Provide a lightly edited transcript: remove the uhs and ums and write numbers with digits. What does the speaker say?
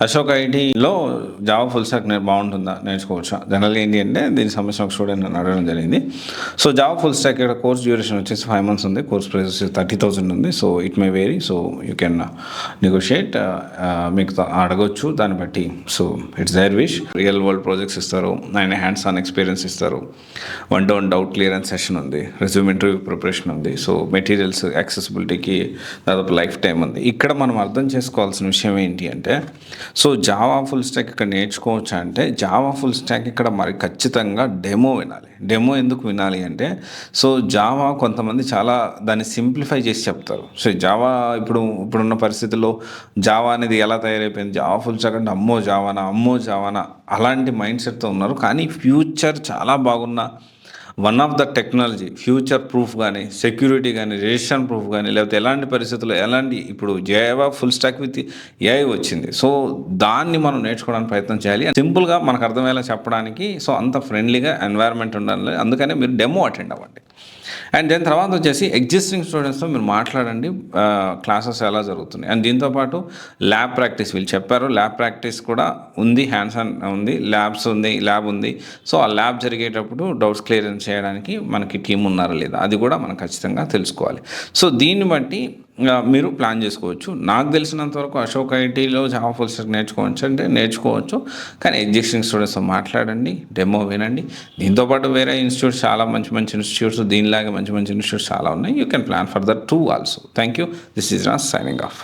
అశోక్ ఐటీలో Java full stock బాగుంటుందా, నేర్చుకోవచ్చా? జనరల్గా ఏంటి అంటే దీనికి సంబంధించిన ఒక స్టూడెంట్ నన్ను అడగడం జరిగింది. సో జావా ఫుల్ స్టాక్ ఇక్కడ కోర్స్ డ్యూరేషన్ వచ్చేసి 5 months ఉంది. కోర్స్ ప్రైస్ 30,000 ఉంది. So it may vary. So you can negotiate. మీకు అడగొచ్చు దాన్ని బట్టి. So it's their wish. Real world projects ఇస్తారు, ఆయన హ్యాండ్స్ ఆన్ ఎక్స్పీరియన్స్ ఇస్తారు, 1-to-1 డౌట్ క్లియరెన్స్ సెషన్ ఉంది, రెజ్యూమ్ ఇంటర్వ్యూ ప్రిపరేషన్ ఉంది. సో మెటీరియల్స్ యాక్సెసిబిలిటీకి దాదాపు లైఫ్ టైం ఉంది. ఇక్కడ మనం అర్థం చేసుకోవాల్సిన విషయం ఏంటి అంటే, సో జావా ఫుల్ స్టాక్ ఇక్కడ నేర్చుకోవచ్చా అంటే, జావా ఫుల్ స్టాక్ ఇక్కడ మరి ఖచ్చితంగా డెమో వినాలి. డెమో ఎందుకు వినాలి అంటే, సో జావా కొంతమంది చాలా దాన్ని సింప్లిఫై చేసి చెప్తారు. సో జావా ఇప్పుడున్న పరిస్థితుల్లో జావా అనేది ఎలా తయారైపోయింది, జావా ఫుల్ స్టాక్ అంటే అమ్మో జావానా అలాంటి మైండ్ సెట్తో ఉన్నారు. కానీ ఫ్యూచర్ చాలా బాగున్న one of the technology, future proof కానీ, సెక్యూరిటీ కానీ, రిజిస్ట్రేషన్ ప్రూఫ్ కానీ, లేకపోతే ఎలాంటి పరిస్థితుల్లో ఇప్పుడు Java full stock with AI వచ్చింది. సో దాన్ని మనం నేర్చుకోవడానికి ప్రయత్నం చేయాలి. సింపుల్గా మనకు అర్థమయ్యేలా చెప్పడానికి. సో అంత ఫ్రెండ్లీగా ఎన్వైర్న్మెంట్ ఉండాలి. అందుకనే మీరు డెమో అటెండ్ అవ్వండి. అండ్ దాని తర్వాత వచ్చేసి ఎగ్జిస్టింగ్ స్టూడెంట్స్తో మీరు మాట్లాడండి, క్లాసెస్ ఎలా జరుగుతున్నాయి. అండ్ దీంతోపాటు ల్యాబ్ ప్రాక్టీస్ వీళ్ళు చెప్పారు, ల్యాబ్ ప్రాక్టీస్ కూడా ఉంది, హ్యాండ్స్ ఆన్ ఉంది, ల్యాబ్ ఉంది. సో ఆ ల్యాబ్ జరిగేటప్పుడు డౌట్స్ క్లియరెన్స్ చేయడానికి మనకి టీం ఉన్నారా లేదా అది కూడా మనం ఖచ్చితంగా తెలుసుకోవాలి. సో దీన్ని బట్టి మీరు ప్లాన్ చేసుకోవచ్చు. నాకు తెలిసినంతవరకు అశోక్ ఐటీలో జావా ఫుల్ స్టాక్ నేర్చుకోవచ్చు అంటే నేర్చుకోవచ్చు. కానీ ఎగ్జిస్టింగ్ స్టూడెంట్స్తో మాట్లాడండి, డెమో వినండి. దీంతోపాటు వేరే ఇన్స్టిట్యూట్స్ చాలా మంచి ఇన్స్టిట్యూట్స్, దీనిలాగా మంచి ఇన్స్టిట్యూట్స్ చాలా ఉన్నాయి. You can plan for that two also. Thank you. This is Raj signing off.